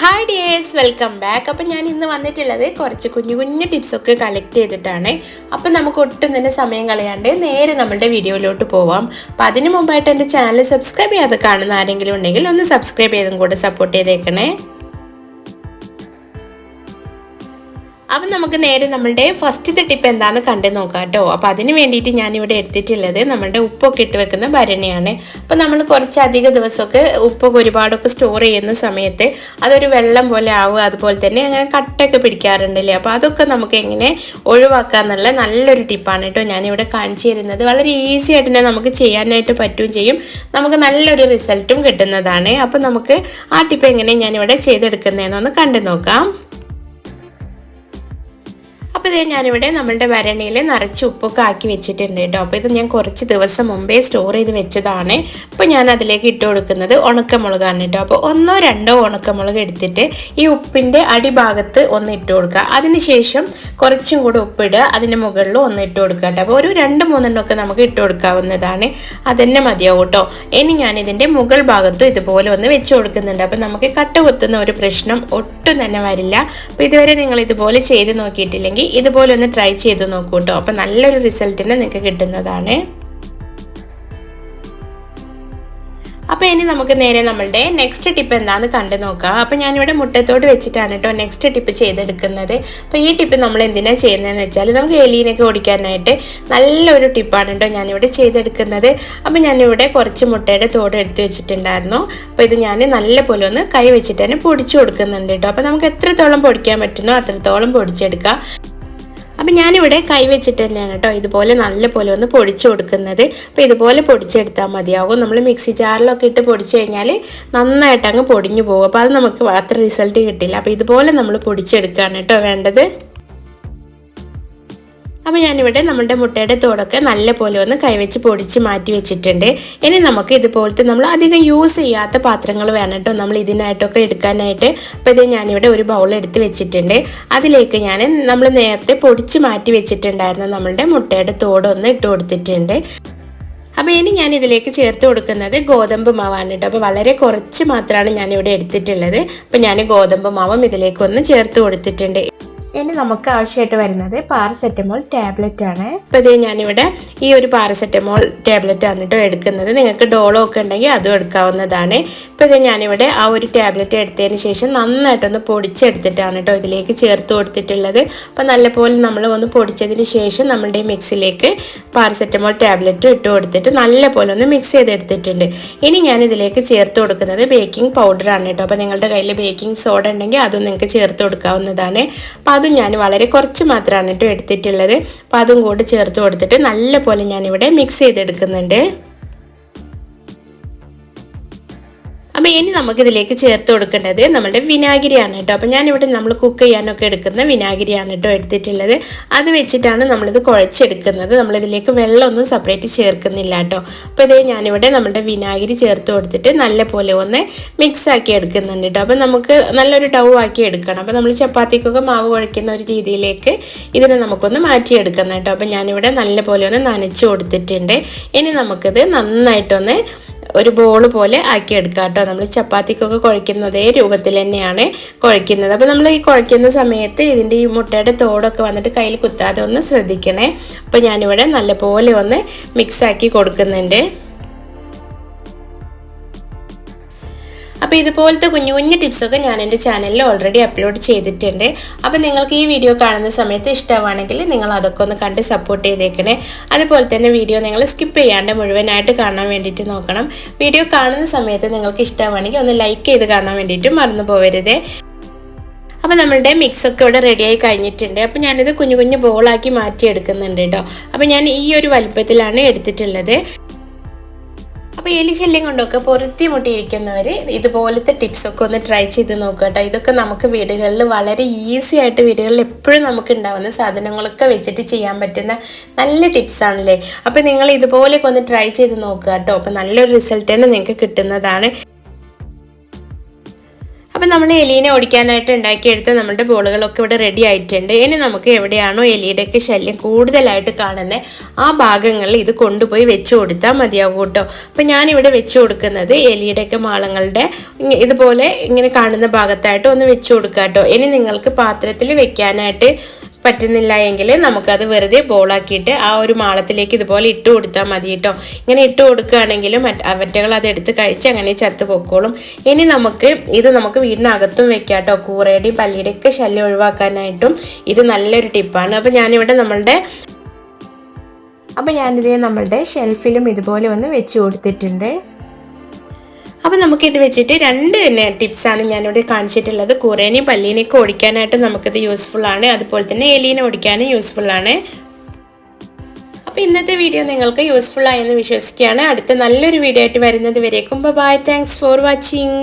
Hi dears, welcome back. അപ്പം ഞാൻ ഇന്ന് വന്നിട്ടുള്ളത് കുറച്ച് കുഞ്ഞു കുഞ്ഞു ടിപ്സൊക്കെ കളക്ട് ചെയ്തിട്ടാണ്. അപ്പം നമുക്ക് ഒട്ടും തന്നെ സമയം കളയാണ്ട് നേരെ നമ്മുടെ വീഡിയോയിലോട്ട് പോവാം. അപ്പം അതിന് മുമ്പായിട്ട് എൻ്റെ ചാനൽ സബ്സ്ക്രൈബ് ചെയ്യാതെ കാണുന്ന ആരെങ്കിലും ഉണ്ടെങ്കിൽ ഒന്ന് സബ്സ്ക്രൈബ് ചെയ്തും കൂടെ സപ്പോർട്ട് ചെയ്തേക്കണേ. അപ്പം നമുക്ക് നേരെ നമ്മളുടെ ഫസ്റ്റത്തെ ടിപ്പ് എന്താണെന്ന് കണ്ടു നോക്കാം കേട്ടോ. അപ്പോൾ അതിന് വേണ്ടിയിട്ട് ഞാനിവിടെ എടുത്തിട്ടുള്ളത് നമ്മളുടെ ഉപ്പൊക്കെ ഇട്ട് വെക്കുന്ന ഭരണിയാണ്. അപ്പോൾ നമ്മൾ കുറച്ചധികം ദിവസമൊക്കെ ഉപ്പൊക്കെ ഒരുപാടൊക്കെ സ്റ്റോർ ചെയ്യുന്ന സമയത്ത് അതൊരു വെള്ളം പോലെ ആവുക, അതുപോലെ തന്നെ അങ്ങനെ കട്ടൊക്കെ പിടിക്കാറുണ്ടല്ലേ. അപ്പോൾ അതൊക്കെ നമുക്ക് എങ്ങനെ ഒഴിവാക്കാന്നുള്ള നല്ലൊരു ടിപ്പാണ് കേട്ടോ ഞാനിവിടെ കാണിച്ചു തരുന്നത്. വളരെ ഈസി ആയിട്ട് തന്നെ നമുക്ക് ചെയ്യാനായിട്ട് പറ്റുകയും ചെയ്യും, നമുക്ക് നല്ലൊരു റിസൾട്ടും കിട്ടുന്നതാണ്. അപ്പോൾ നമുക്ക് ആ ടിപ്പ് എങ്ങനെ ഞാനിവിടെ ചെയ്തെടുക്കുന്നതെന്നൊന്ന് കണ്ടു നോക്കാം. അപ്പോൾ ഇത് ഞാനിവിടെ നമ്മളുടെ ഭരണിയിൽ നിറച്ച് ഉപ്പൊക്കെ ആക്കി വെച്ചിട്ടുണ്ട് കേട്ടോ. അപ്പോൾ ഇത് ഞാൻ കുറച്ച് ദിവസം മുമ്പേ സ്റ്റോർ ചെയ്ത് വെച്ചതാണ്. അപ്പോൾ ഞാൻ അതിലേക്ക് ഇട്ട് കൊടുക്കുന്നത് ഉണക്കമുളകാണ് കേട്ടോ. അപ്പോൾ 1-2 ഉണക്കമുളക് എടുത്തിട്ട് ഈ ഉപ്പിൻ്റെ അടിഭാഗത്ത് ഒന്ന് ഇട്ട് കൊടുക്കുക. അതിനുശേഷം കുറച്ചും കൂടെ ഉപ്പിടുക, അതിന് മുകളിൽ ഒന്ന് ഇട്ട് കൊടുക്കുക കേട്ടോ. അപ്പോൾ ഒരു 2-3 ഒക്കെ നമുക്ക് ഇട്ട് കൊടുക്കാവുന്നതാണ്, അതന്നെ മതിയാവും കേട്ടോ. ഇനി ഞാനിതിൻ്റെ മുകൾ ഭാഗത്തും ഇതുപോലെ ഒന്ന് വെച്ച് കൊടുക്കുന്നുണ്ട്. അപ്പോൾ നമുക്ക് കട്ട കുത്തുന്ന ഒരു പ്രശ്നം ഒട്ടും തന്നെ വരില്ല. അപ്പോൾ ഇതുവരെ നിങ്ങൾ ഇതുപോലെ ചെയ്ത് നോക്കിയിട്ടില്ലെങ്കിൽ ഇതുപോലെ ഒന്ന് ട്രൈ ചെയ്ത് നോക്കൂ കേട്ടോ. അപ്പം നല്ലൊരു റിസൾട്ടിന് നിങ്ങൾക്ക് കിട്ടുന്നതാണ്. അപ്പോൾ ഇനി നമുക്ക് നേരെ നമ്മളുടെ നെക്സ്റ്റ് ടിപ്പ് എന്താണെന്ന് കണ്ടു നോക്കാം. അപ്പോൾ ഞാനിവിടെ മുട്ടത്തോട് വെച്ചിട്ടാണ് കേട്ടോ നെക്സ്റ്റ് ടിപ്പ് ചെയ്തെടുക്കുന്നത്. അപ്പോൾ ഈ ടിപ്പ് നമ്മൾ എന്തിനാണ് ചെയ്യുന്നതെന്ന് വെച്ചാൽ നമുക്ക് എലീനൊക്കെ ഓടിക്കാനായിട്ട് നല്ലൊരു ടിപ്പാണ് കേട്ടോ ഞാനിവിടെ ചെയ്തെടുക്കുന്നത്. അപ്പോൾ ഞാനിവിടെ കുറച്ച് മുട്ടയുടെ തോട് എടുത്ത് വെച്ചിട്ടുണ്ടായിരുന്നു. അപ്പോൾ ഇത് ഞാൻ നല്ലപോലെ ഒന്ന് കൈ വെച്ചിട്ട് തന്നെ പൊടിച്ചു കൊടുക്കുന്നുണ്ട് കേട്ടോ. അപ്പോൾ നമുക്ക് എത്രത്തോളം പൊടിക്കാൻ പറ്റുന്നോ അത്രത്തോളം പൊടിച്ചെടുക്കാം. അപ്പം ഞാനിവിടെ കൈ വെച്ചിട്ട് തന്നെയാണ് കേട്ടോ ഇതുപോലെ നല്ലപോലെ ഒന്ന് പൊടിച്ചു കൊടുക്കുന്നത്. അപ്പോൾ ഇതുപോലെ പൊടിച്ചെടുത്താൽ മതിയാകും. നമ്മൾ മിക്സി ജാറിലൊക്കെ ഇട്ട് പൊടിച്ചു കഴിഞ്ഞാൽ നന്നായിട്ട് അങ്ങ് പൊടിഞ്ഞു പോകും. അപ്പോൾ അത് നമുക്ക് അത്ര റിസൾട്ട് കിട്ടില്ല. അപ്പോൾ ഇതുപോലെ നമ്മൾ പൊടിച്ചെടുക്കുകയാണ് കേട്ടോ വേണ്ടത്. അപ്പോൾ ഞാനിവിടെ നമ്മളുടെ മുട്ടയുടെ തോടൊക്കെ നല്ലപോലെ ഒന്ന് കൈവച്ച് പൊടിച്ച് മാറ്റി വെച്ചിട്ടുണ്ട്. ഇനി നമുക്ക് ഇതുപോലത്തെ നമ്മൾ അധികം യൂസ് ചെയ്യാത്ത പാത്രങ്ങൾ വേണം കേട്ടോ നമ്മൾ ഇതിനായിട്ടൊക്കെ എടുക്കാനായിട്ട്. അപ്പോൾ ഇത് ഞാനിവിടെ ഒരു ബൗൾ എടുത്ത് വെച്ചിട്ടുണ്ട്. അതിലേക്ക് ഞാൻ നമ്മൾ നേരത്തെ പൊടിച്ച് മാറ്റി വെച്ചിട്ടുണ്ടായിരുന്ന നമ്മളുടെ മുട്ടയുടെ തോടൊന്ന് ഇട്ട് കൊടുത്തിട്ടുണ്ട്. അപ്പോൾ ഇനി ഞാൻ ഇതിലേക്ക് ചേർത്ത് കൊടുക്കുന്നത് ഗോതമ്പ് മാവാണ് കേട്ടോ. അപ്പോൾ വളരെ കുറച്ച് മാത്രമാണ് ഞാനിവിടെ എടുത്തിട്ടുള്ളത്. അപ്പോൾ ഞാൻ ഗോതമ്പ് മാവും ഇതിലേക്കൊന്ന് ചേർത്ത് കൊടുത്തിട്ടുണ്ട്. ഇനി നമുക്ക് ആവശ്യമായിട്ട് വരുന്നത് പാരസെറ്റമോൾ ടാബ്ലറ്റ് ആണ്. അപ്പോൾ ഇത് ഞാനിവിടെ ഈ ഒരു പാരസെറ്റമോൾ ടാബ്ലറ്റ് ആണ് കേട്ടോ എടുക്കുന്നത്. നിങ്ങൾക്ക് ഡോളോ ഒക്കെ ഉണ്ടെങ്കിൽ അതും എടുക്കാവുന്നതാണ്. ഇപ്പോൾ ഇത് ഞാനിവിടെ ആ ഒരു ടാബ്ലറ്റ് എടുത്തതിന് ശേഷം നന്നായിട്ടൊന്ന് പൊടിച്ചെടുത്തിട്ടാണ് കേട്ടോ ഇതിലേക്ക് ചേർത്ത് കൊടുത്തിട്ടുള്ളത്. അപ്പോൾ നല്ലപോലെ നമ്മൾ ഒന്ന് പൊടിച്ചതിന് ശേഷം നമ്മളുടെ മിക്സിലേക്ക് പാരസെറ്റമോൾ ടാബ്ലറ്റും ഇട്ട് കൊടുത്തിട്ട് നല്ലപോലെ ഒന്ന് മിക്സ് ചെയ്തെടുത്തിട്ടുണ്ട്. ഇനി ഞാൻ ഇതിലേക്ക് ചേർത്ത് കൊടുക്കുന്നത് ബേക്കിംഗ് പൗഡറാണ് കേട്ടോ. അപ്പോൾ നിങ്ങളുടെ കയ്യിൽ ബേക്കിംഗ് സോഡ ഉണ്ടെങ്കിൽ അതും നിങ്ങൾക്ക് ചേർത്ത് കൊടുക്കാവുന്നതാണ്. അപ്പോൾ അതും ഞാൻ വളരെ കുറച്ച് മാത്രമാണ് കേട്ടോ എടുത്തിട്ടുള്ളത്. അപ്പോൾ അതും കൂടി ചേർത്ത് കൊടുത്തിട്ട് നല്ലപോലെ ഞാനിവിടെ മിക്സ് ചെയ്തെടുക്കുന്നുണ്ട്. അപ്പോൾ ഇനി നമുക്കിതിലേക്ക് ചേർത്ത് കൊടുക്കേണ്ടത് നമ്മുടെ വിനാഗിരിയാണ് കേട്ടോ. അപ്പോൾ ഞാനിവിടെ നമ്മൾ കുക്ക് ചെയ്യാനൊക്കെ എടുക്കുന്ന വിനാഗിരിയാണ് കേട്ടോ എടുത്തിട്ടുള്ളത്. അത് വെച്ചിട്ടാണ് നമ്മളിത് കുഴച്ചെടുക്കുന്നത്. നമ്മളിതിലേക്ക് വെള്ളമൊന്നും സെപ്പറേറ്റ് ചേർക്കുന്നില്ല കേട്ടോ. അപ്പോൾ ഇതേ ഞാനിവിടെ നമ്മുടെ വിനാഗിരി ചേർത്ത് കൊടുത്തിട്ട് നല്ലപോലെ ഒന്ന് മിക്സ് ആക്കി എടുക്കുന്നുണ്ട് കേട്ടോ. അപ്പോൾ നമുക്ക് നല്ലൊരു ഡൗ ആക്കി എടുക്കണം. അപ്പോൾ നമ്മൾ ചപ്പാത്തിക്കൊക്കെ മാവ് കുഴയ്ക്കുന്ന ഒരു രീതിയിലേക്ക് ഇതിനെ നമുക്കൊന്ന് മാറ്റിയെടുക്കണം കേട്ടോ. അപ്പോൾ ഞാനിവിടെ നല്ലപോലെ ഒന്ന് നനച്ച് കൊടുത്തിട്ടുണ്ട്. ഇനി നമുക്കിത് നന്നായിട്ടൊന്ന് ഒരു ബോൾ പോലെ ആക്കിയെടുക്കാം കേട്ടോ. നമ്മൾ ചപ്പാത്തിക്കൊക്കെ കുഴയ്ക്കുന്ന അതേ രൂപത്തിൽ തന്നെയാണ് കുഴയ്ക്കുന്നത്. അപ്പോൾ നമ്മൾ ഈ കുഴയ്ക്കുന്ന സമയത്ത് ഇതിൻ്റെ ഈ മുട്ടയുടെ തോടൊക്കെ വന്നിട്ട് കയ്യിൽ കുത്താതെ ഒന്ന് ശ്രദ്ധിക്കണേ. അപ്പോൾ ഞാനിവിടെ നല്ലപോലെ ഒന്ന് മിക്സാക്കി കൊടുക്കുന്നുണ്ട്. അപ്പോൾ ഇതുപോലത്തെ കുഞ്ഞു കുഞ്ഞു ടിപ്സൊക്കെ ഞാൻ എൻ്റെ ചാനലിൽ ഓൾറെഡി അപ്ലോഡ് ചെയ്തിട്ടുണ്ട്. അപ്പോൾ നിങ്ങൾക്ക് ഈ വീഡിയോ കാണുന്ന സമയത്ത് ഇഷ്ടമാണെങ്കിൽ നിങ്ങൾ അതൊക്കെ ഒന്ന് കണ്ട് സപ്പോർട്ട് ചെയ്തേക്കണേ. അതുപോലെ തന്നെ വീഡിയോ നിങ്ങൾ സ്കിപ്പ് ചെയ്യാണ്ട് മുഴുവനായിട്ട് കാണാൻ വേണ്ടിയിട്ട് നോക്കണം. വീഡിയോ കാണുന്ന സമയത്ത് നിങ്ങൾക്ക് ഇഷ്ടമാണെങ്കിൽ ഒന്ന് ലൈക്ക് ചെയ്ത് കാണാൻ വേണ്ടിയിട്ട് മറന്നു പോകരുതേ. അപ്പോൾ നമ്മളുടെ മിക്സൊക്കെ ഇവിടെ റെഡിയായി കഴിഞ്ഞിട്ടുണ്ട്. അപ്പോൾ ഞാനിത് കുഞ്ഞു കുഞ്ഞു ബോളാക്കി മാറ്റിയെടുക്കുന്നുണ്ട് കേട്ടോ. അപ്പോൾ ഞാൻ ഈ ഒരു വലുപ്പത്തിലാണ് എടുത്തിട്ടുള്ളത്. അപ്പോൾ എലി ശല്യം കൊണ്ടൊക്കെ പൊറുത്തിമുട്ടിയിരിക്കുന്നവർ ഇതുപോലത്തെ ടിപ്സൊക്കെ ഒന്ന് ട്രൈ ചെയ്ത് നോക്കുക കേട്ടോ. ഇതൊക്കെ നമുക്ക് വീടുകളിൽ വളരെ ഈസി ആയിട്ട് വീടുകളിൽ എപ്പോഴും നമുക്ക് ഉണ്ടാവുന്ന സാധനങ്ങളൊക്കെ വെച്ചിട്ട് ചെയ്യാൻ പറ്റുന്ന നല്ല ടിപ്സാണല്ലേ. അപ്പോൾ നിങ്ങൾ ഇതുപോലെയൊക്കെ ഒന്ന് ട്രൈ ചെയ്ത് നോക്കുക കേട്ടോ. അപ്പോൾ നല്ലൊരു റിസൾട്ട് തന്നെ നിങ്ങൾക്ക് കിട്ടുന്നതാണ്. അപ്പം നമ്മൾ എലീനെ ഓടിക്കാനായിട്ട് ഉണ്ടാക്കിയെടുത്ത നമ്മുടെ ബോളുകളൊക്കെ ഇവിടെ റെഡി ആയിട്ടുണ്ട്. ഇനി നമുക്ക് എവിടെയാണോ എലിയുടെയൊക്കെ ശല്യം കൂടുതലായിട്ട് കാണുന്നത് ആ ഭാഗങ്ങളിൽ ഇത് കൊണ്ടുപോയി വെച്ച് കൊടുത്താൽ മതിയാകും കേട്ടോ. അപ്പം ഞാനിവിടെ വെച്ച് കൊടുക്കുന്നത് എലിയുടെയൊക്കെ മാളങ്ങളുടെ ഇതുപോലെ ഇങ്ങനെ കാണുന്ന ഭാഗത്തായിട്ട് ഒന്ന് വെച്ച് കൊടുക്കുക കേട്ടോ. ഇനി നിങ്ങൾക്ക് പാത്രത്തിൽ വെക്കാനായിട്ട് പറ്റുന്നില്ല എങ്കിൽ നമുക്കത് വെറുതെ ബോളാക്കിയിട്ട് ആ ഒരു മാളത്തിലേക്ക് ഇതുപോലെ ഇട്ട് കൊടുത്താൽ മതി കേട്ടോ. ഇങ്ങനെ ഇട്ട് കൊടുക്കുകയാണെങ്കിലും അവറ്റകൾ അതെടുത്ത് കഴിച്ച് അങ്ങനെ ചത്ത് പൊക്കോളും. ഇനി നമുക്ക് വീടിനകത്തും വെക്കാം കേട്ടോ. കൂറയുടെയും പല്ലിയുടെയും ഒക്കെ ശല്യം ഒഴിവാക്കാനായിട്ടും ഇത് നല്ലൊരു ടിപ്പാണ്. അപ്പോൾ ഞാനിത് നമ്മളുടെ ഷെൽഫിലും ഇതുപോലെ ഒന്ന് വെച്ച് കൊടുത്തിട്ടുണ്ട്. അപ്പോൾ നമുക്കിത് വെച്ചിട്ട് രണ്ട് ടിപ്സാണ് ഞാനിവിടെ കാണിച്ചിട്ടുള്ളത്. കൂറേനെയും പല്ലീനെയൊക്കെ ഓടിക്കാനായിട്ട് നമുക്കിത് യൂസ്ഫുള്ളാണ്, അതുപോലെ തന്നെ എലീനെ ഓടിക്കാനും യൂസ്ഫുള്ളാണ്. അപ്പോൾ ഇന്നത്തെ വീഡിയോ നിങ്ങൾക്ക് യൂസ്ഫുൾ ആയെന്ന് വിശ്വസിക്കുകയാണ്. അടുത്ത നല്ലൊരു വീഡിയോ ആയിട്ട് വരുന്നത് വരേക്കും ബൈ. Thanks for watching.